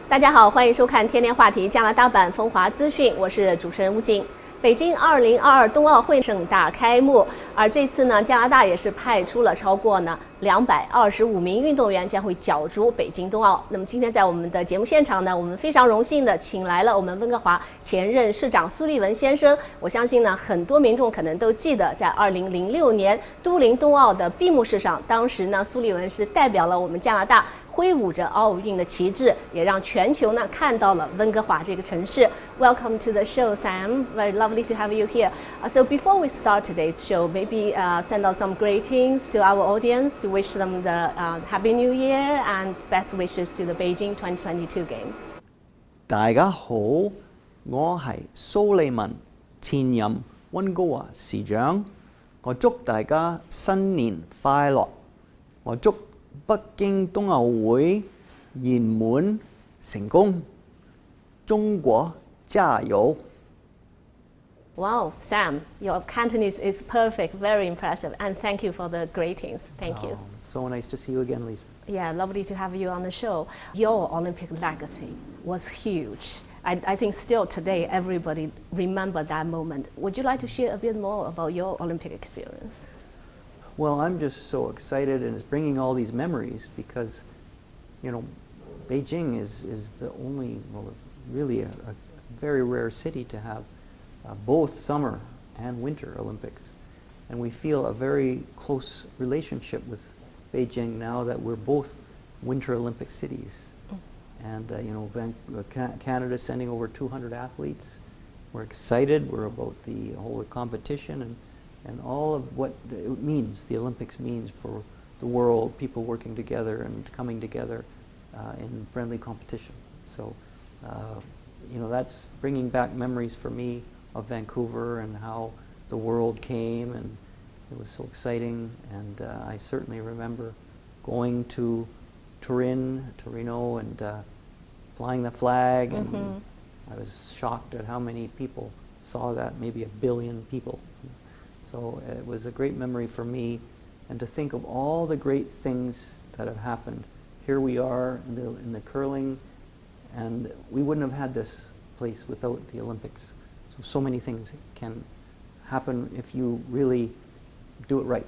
大家好，欢迎收看天天话题加拿大版风华资讯，我是主持人吴静。北京2022冬奥会盛大开幕，而这次呢，加拿大也是派出了超过225名运动员，将会角逐北京冬奥。那么今天在我们的节目现场呢，我们非常荣幸的请来了我们温哥华前任市长苏利文先生。我相信呢，很多民众可能都记得，在2006年都灵冬奥的闭幕式上，当时呢，苏利文是代表了我们加拿大，挥舞着奥运的旗帜，也让全球呢看到了温哥华这个城市。Welcome to the show, Sam. Very lovely to have you here. So before we start today's show, maybe send out some greetings to our audience to wish them the Happy New Year and best wishes to the Beijing 2022 game. 大家好，我係蘇利文，前任溫哥華市長。我祝大家新年快樂。我祝北京冬奧會圓滿成功，中國加油！ Wow, Sam, your Cantonese is perfect, very impressive, and thank you for the greetings. Thank you. So nice to see you again, Lisa. Yeah, lovely to have you on the show. Your Olympic legacy was huge. I think still today everybody remember that moment. Would you like to share a bit more about your Olympic experience? Well, I'm just so excited, and it's bringing all these memories because, you know, Beijing is the only, well, really a very rare city to have both summer and winter Olympics. And we feel a very close relationship with Beijing now that we're both Winter Olympic cities. And, you know, Canada's sending over 200 athletes. We're excited. We're about the whole competition and all of what it means, the Olympics means for the world, people working together and coming together in friendly competition. So, you know, that's bringing back memories for me of Vancouver and how the world came, and it was so exciting. And I certainly remember going to Torino, and flying the flag, and I was shocked at how many people saw that, maybe 1 billion people. So it was a great memory for me, and to think of all the great things that have happened. Here we are in the curling, and we wouldn't have had this place without the Olympics. So many things can happen if you really do it right.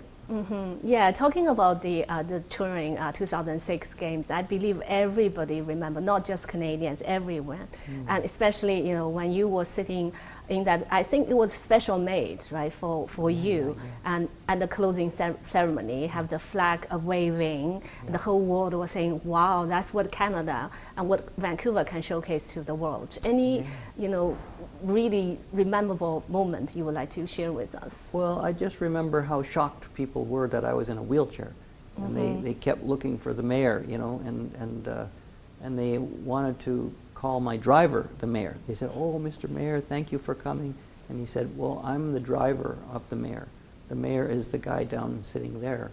Yeah, talking about the touring 2006 games, I believe everybody remember, not just Canadians, everyone, and especially, you know, when you were sitting in that, I think it was special made, right, for you, and at the closing ceremony, have the flag waving, the whole world was saying, wow, that's what Canada and what Vancouver can showcase to the world. Any, you know, really memorable moment you would like to share with us? Well, I just remember how shocked people were that I was in a wheelchair, and they kept looking for the mayor, you know, and they wanted to call my driver the mayor. They said, "Oh, Mr. Mayor, thank you for coming." And he said, "Well, I'm the driver of the mayor. The mayor is the guy down sitting there."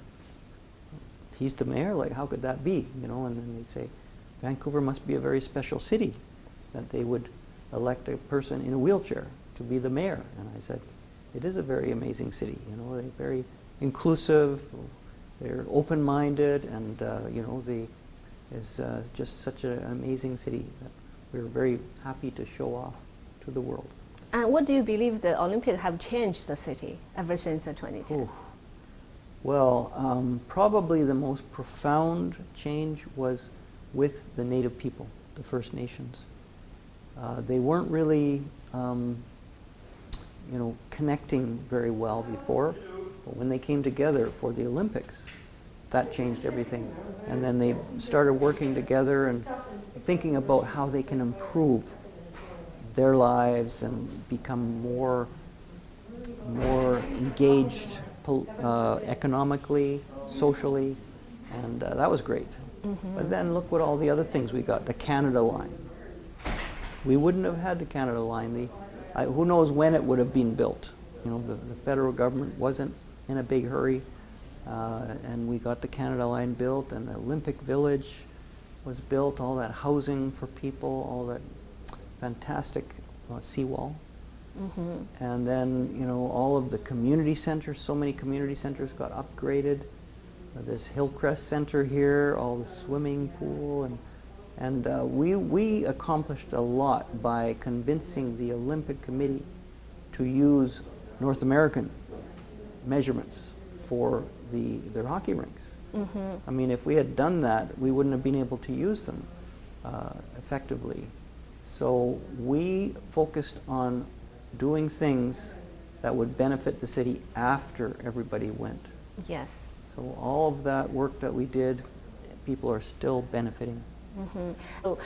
He's the mayor? Like, how could that be? You know, and then they say, Vancouver must be a very special city that they would elect a person in a wheelchair to be the mayor. And I said, it is a very amazing city. You know, they're very inclusive, they're open-minded, and you know, it's just such an amazing city that we're very happy to show off to the world. And what do you believe the Olympics have changed the city ever since the 2010? Well, probably the most profound change was with the Native people, the First Nations. They weren't really, you know, connecting very well before, but when they came together for the Olympics, that changed everything. And then they started working together and thinking about how they can improve their lives and become more engaged economically, socially, and that was great. But then look what all the other things we got, the Canada line. We wouldn't have had the Canada line. Who knows when it would have been built. You know, the federal government wasn't in a big hurry, and we got the Canada line built, and the Olympic Village was built, all that housing for people, all that fantastic seawall. And then, you know, all of the community centers, so many community centers got upgraded. This Hillcrest Center here, all the swimming pool, and And we accomplished a lot by convincing the Olympic Committee to use North American measurements for their hockey rinks. I mean, if we had done that, we wouldn't have been able to use them effectively. So we focused on doing things that would benefit the city after everybody went. Yes. So all of that work that we did, people are still benefiting. So,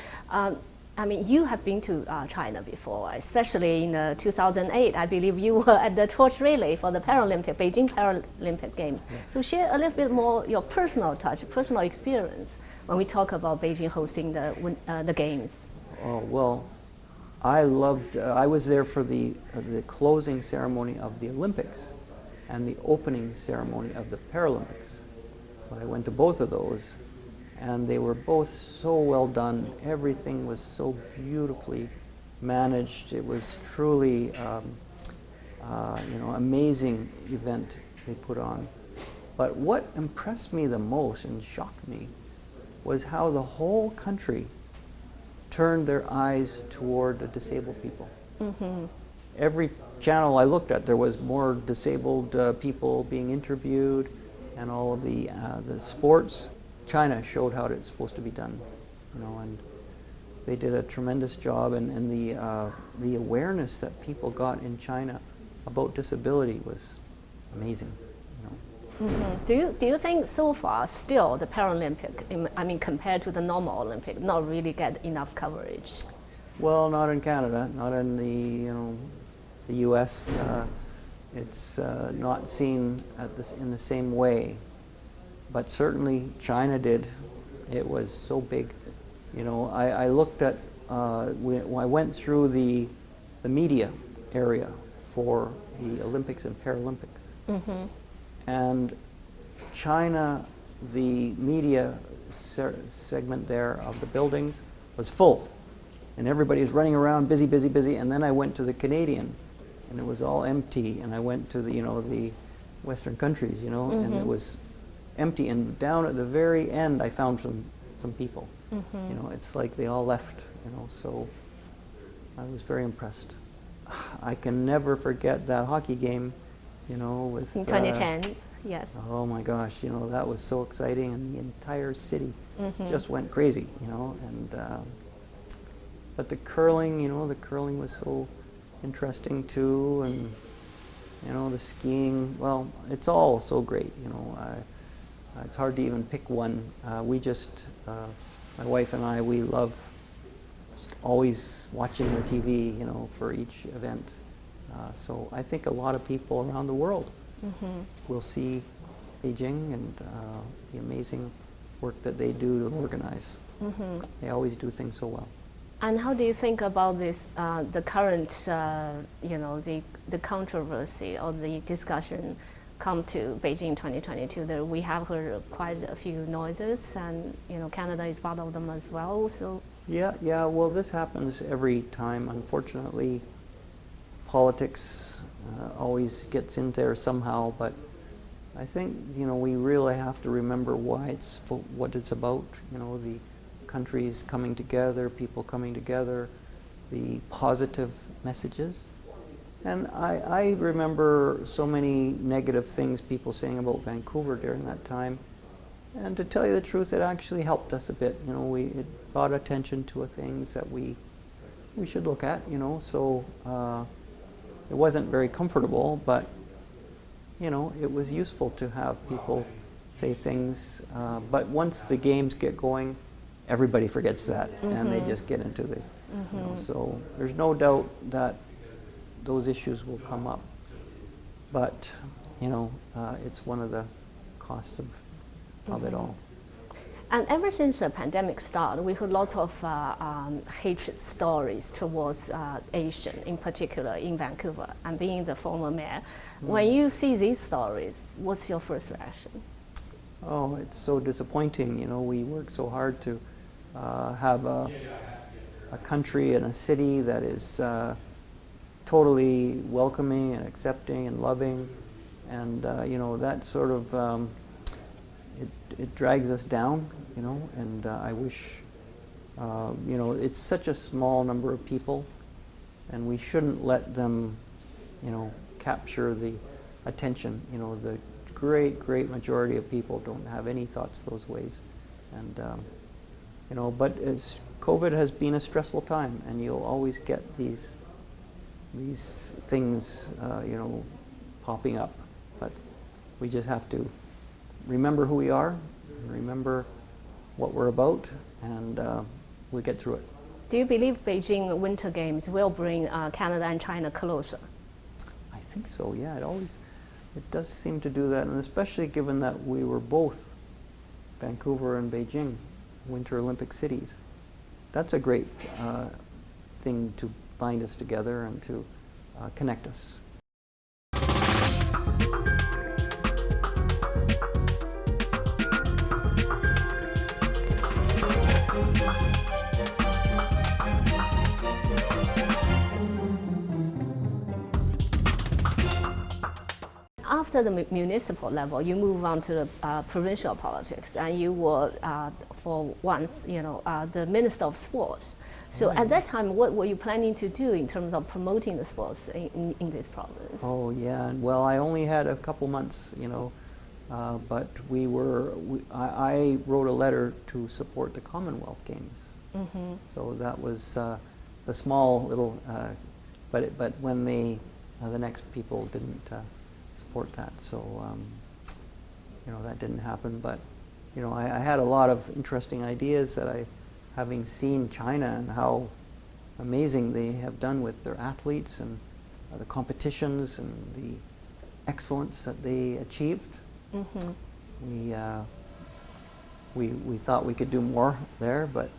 I mean, you have been to China before, especially in 2008. I believe you were at the torch relay for the Beijing Paralympic Games. Yes. So share a little bit more your personal touch, personal experience when we talk about Beijing hosting the games. Oh, well, I was there for the closing ceremony of the Olympics and the opening ceremony of the Paralympics. So I went to both of those, and they were both so well done. Everything was so beautifully managed. It was truly, amazing event they put on. But what impressed me the most and shocked me was how the whole country turned their eyes toward the disabled people. Every channel I looked at, there was more disabled people being interviewed, and all of the sports. China showed how it's supposed to be done, and they did a tremendous job. And the awareness that people got in China about disability was amazing. Do you think so far still the Paralympic, I mean, compared to the normal Olympic, not really get enough coverage? Well, not in Canada, not in the U.S. It's not seen in the same way, but certainly China did. It was so big. I looked at, I went through the media area for the Olympics and Paralympics. And China, the media segment there of the buildings was full, and everybody was running around, busy, busy, busy. And then I went to the Canadian, and it was all empty. And I went to the Western countries, and it was empty. And down at the very end, I found some people. It's like they all left. So I was very impressed. I can never forget that hockey game. With in 2010, yes. Oh my gosh, that was so exciting, and the entire city just went crazy, and but the curling, the curling was so interesting too, and the skiing, well, it's all so great, it's hard to even pick one. We just, my wife and I, we love always watching the TV, for each event. So I think a lot of people around the world will see Beijing and the amazing work that they do to organize. They always do things so well. And how do you think about this, the current, the controversy or the discussion come to Beijing 2022? That we have heard quite a few noises, and Canada is part of them as well. So yeah. Well, this happens every time, unfortunately. Politics always gets in there somehow, but I think we really have to remember what it's about. The countries coming together, people coming together, the positive messages. And I remember so many negative things people saying about Vancouver during that time. And to tell you the truth, it actually helped us a bit. It brought attention to things that we should look at. So. It wasn't very comfortable, but it was useful to have people say things. But once the games get going, everybody forgets that, and they just get into the. So there's no doubt that those issues will come up. But it's one of the costs of it all. And ever since the pandemic started, we heard lots of hatred stories towards Asian, in particular in Vancouver. And being the former mayor, when you see these stories, what's your first reaction? Oh, it's so disappointing. We work so hard to have a country and a city that is totally welcoming and accepting and loving, and that sort of it drags us down, and I wish You know, it's such a small number of people, and we shouldn't let them, you know, capture the attention. You know, the great majority of people don't have any thoughts those ways, and you know, but as COVID has been a stressful time, and you'll always get these things, you know, popping up. But we just have to remember who we are, remember what we're about, and we'll get through it. Do you believe Beijing Winter Games will bring Canada and China closer? I think so, yeah. It does seem to do that, and especially given that we were both Vancouver and Beijing Winter Olympic cities. That's a great thing to bind us together and to connect us. After the municipal level, you move on to the provincial politics, and you were, for once, you know, the Minister of Sport. So at that time, what were you planning to do in terms of promoting the sports in this province? Oh yeah, well, I only had a couple months, you know, but I wrote a letter to support the Commonwealth Games. Mm-hmm. So that was the small little, but when the next people didn't support that, so you know, that didn't happen. But you know, I had a lot of interesting ideas that having seen China and how amazing they have done with their athletes and the competitions and the excellence that they achieved. Mm-hmm. We thought we could do more there, but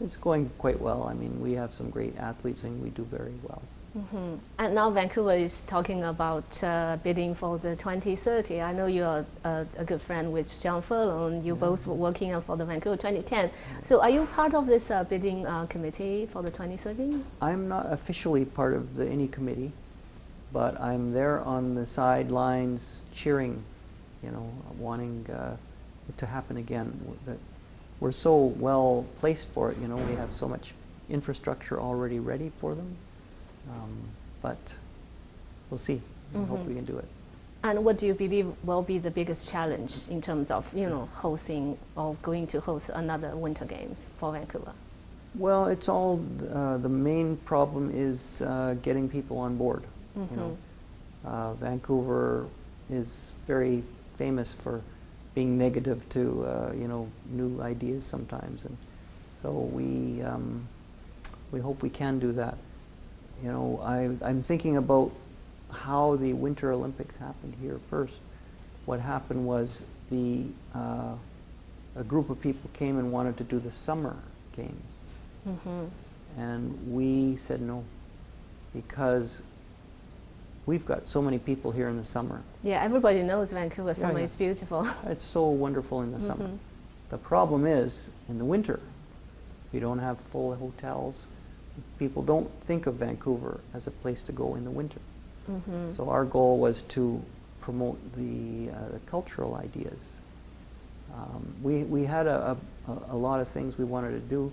it's going quite well. I mean, we have some great athletes and we do very well. Mm-hmm. And now Vancouver is talking about bidding for the 2030. I know you're a good friend with John Furlong. You both were working for the Vancouver 2010. So are you part of this bidding committee for the 2030? I'm not officially part of any committee, but I'm there on the sidelines cheering, you know, wanting it to happen again. That we're so well placed for it, you know, we have so much infrastructure already ready for them. But we'll see. I hope we can do it. And what do you believe will be the biggest challenge in terms of, you know, hosting or going to host another Winter Games for Vancouver? Well, it's all, the main problem is getting people on board. Mm-hmm. You know, Vancouver is very famous for being negative to, you know, new ideas sometimes, and so we hope we can do that. You know, I'm thinking about how the Winter Olympics happened here first. What happened was a group of people came and wanted to do the Summer Games. Mm-hmm. And we said no, because we've got so many people here in the summer. Yeah, everybody knows Vancouver summer is beautiful. It's so wonderful in the summer. The problem is, in the winter, we don't have full hotels. People don't think of Vancouver as a place to go in the winter. Mm-hmm. So our goal was to promote the cultural ideas. We had a lot of things we wanted to do.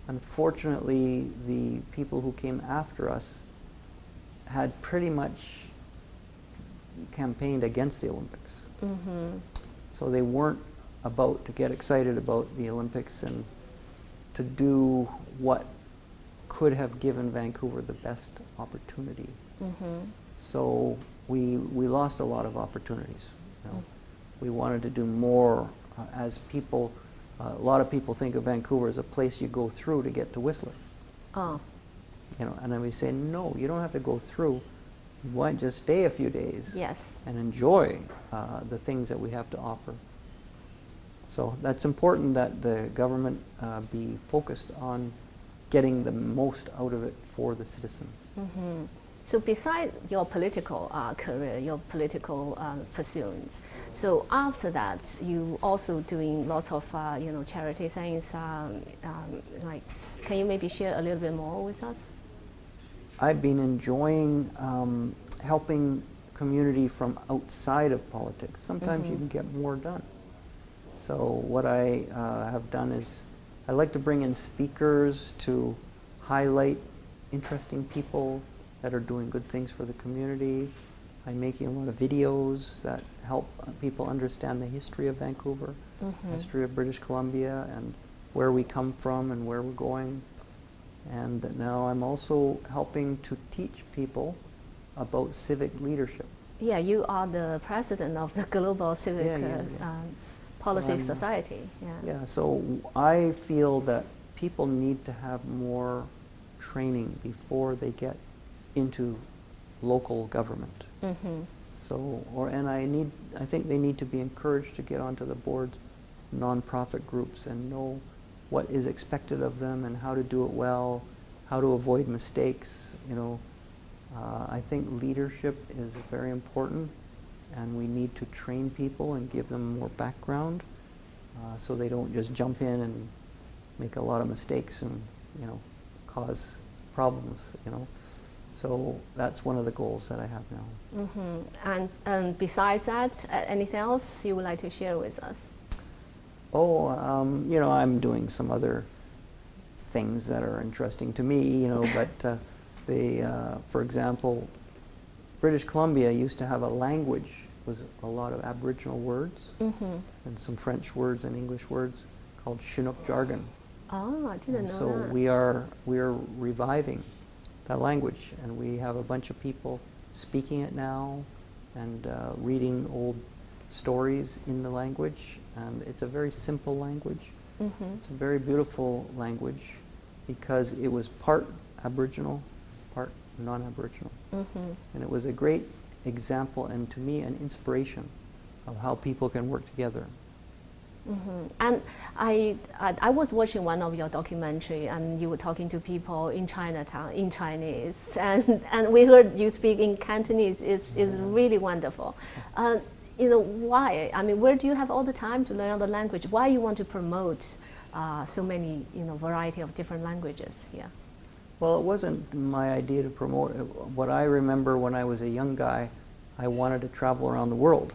Unfortunately, the people who came after us had pretty much campaigned against the Olympics. Mm-hmm. So they weren't about to get excited about the Olympics and to do what could have given Vancouver the best opportunity. Mm-hmm. So we lost a lot of opportunities. You know? We wanted to do more as people. A lot of people think of Vancouver as a place you go through to get to Whistler. Oh. You know, and then we say, no, you don't have to go through. You want to just stay a few days. Yes. And enjoy the things that we have to offer. So that's important that the government be focused on getting the most out of it for the citizens. Mm-hmm. So besides your political career, your political pursuits, so after that, you also doing lots of you know, charity things. Like, can you maybe share a little bit more with us? I've been enjoying helping community from outside of politics. Sometimes you can get more done. So what I have done is I like to bring in speakers to highlight interesting people that are doing good things for the community. I'm making a lot of videos that help people understand the history of Vancouver, history of British Columbia, and where we come from and where we're going. And now I'm also helping to teach people about civic leadership. Yeah, you are the president of the Global Civic Policy Society. Yeah, so I feel that people need to have more training before they get into local government. So, I think they need to be encouraged to get onto the boards, nonprofit groups, and know what is expected of them and how to do it well, how to avoid mistakes. I think leadership is very important, and we need to train people and give them more background so they don't just jump in and make a lot of mistakes and cause problems. So that's one of the goals that I have now. And besides that, anything else you would like to share with us? I'm doing some other things that are interesting to me, but for example, British Columbia used to have a language, was a lot of Aboriginal words and some French words and English words called Chinook jargon. Oh, I didn't know so that. we are reviving that language, and we have a bunch of people speaking it now and reading old stories in the language, and it's a very simple language. It's a very beautiful language because it was part Aboriginal, part non-Aboriginal. And it was a great example, and to me an inspiration of how people can work together. And I was watching one of your documentary, and you were talking to people in Chinatown in Chinese, and we heard you speak in Cantonese. Is really wonderful. Why? I mean, where do you have all the time to learn the language? Why you want to promote so many variety of different languages here? Well, it wasn't my idea to promote it. What I remember when I was a young guy, I wanted to travel around the world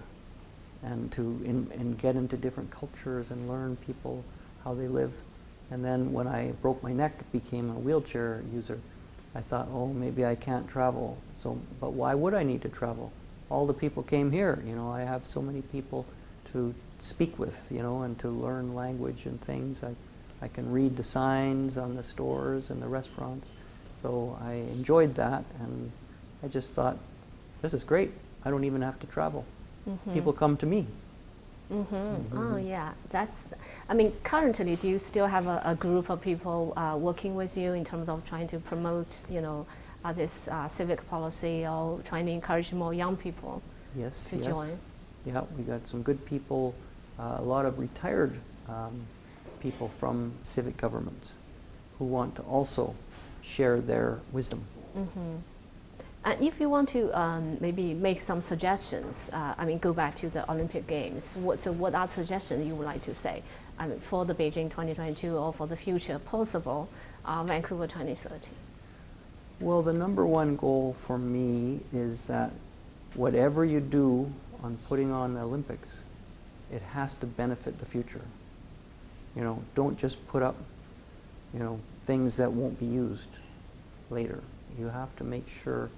and and get into different cultures and learn people, how they live. And then when I broke my neck, became a wheelchair user, I thought, oh, maybe I can't travel. But why would I need to travel? All the people came here. I have so many people to speak with, and to learn language and things. I can read the signs on the stores and the restaurants. So I enjoyed that, and I just thought, this is great. I don't even have to travel. People come to me. Oh yeah, currently do you still have a group of people working with you in terms of trying to promote, this civic policy, or trying to encourage more young people to join? Yeah, we got some good people, a lot of retired people from civic government who want to also share their wisdom. And if you want to maybe make some suggestions, go back to the Olympic Games, what are suggestions you would like to say for the Beijing 2022 or for the future possible Vancouver 2030? Well, the number one goal for me is that whatever you do on putting on the Olympics, it has to benefit the future. Don't just put up, things that won't be used later. You have to make sure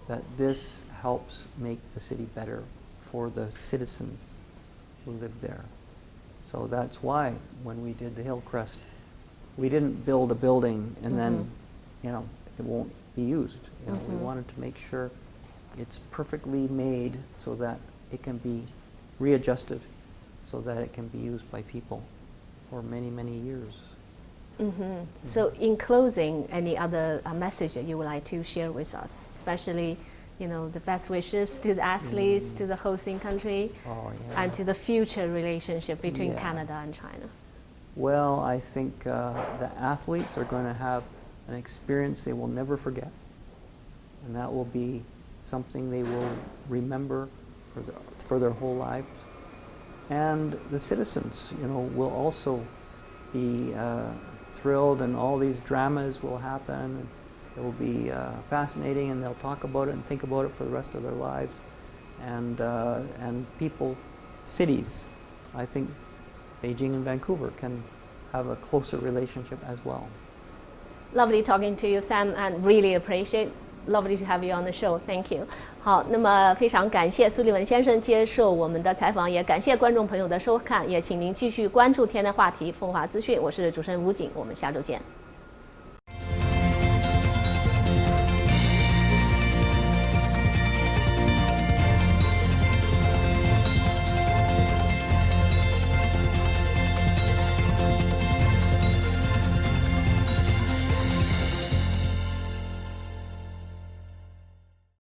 that this helps make the city better for the citizens who live there. So that's why when we did the Hillcrest, we didn't build a building and then, it won't be used. We wanted to make sure it's perfectly made so that it can be readjusted, so that it can be used by people for many, many years. So in closing, any other message that you would like to share with us, especially the best wishes to the athletes, to the hosting country, and to the future relationship between Canada and China? Well, I think the athletes are going to have an experience they will never forget, and that will be something they will remember for their whole lives. And the citizens, will also be thrilled, and all these dramas will happen. It will be fascinating, and they'll talk about it and think about it for the rest of their lives. And people, cities, I think Beijing and Vancouver can have a closer relationship as well. Lovely talking to you, Sam, and really appreciate. Lovely to have you on the show. Thank you. 好，那么非常感谢苏利文先生接受我们的采访，也感谢观众朋友的收看，也请您继续关注天的话题风华资讯。我是主持人吴景，我们下周见。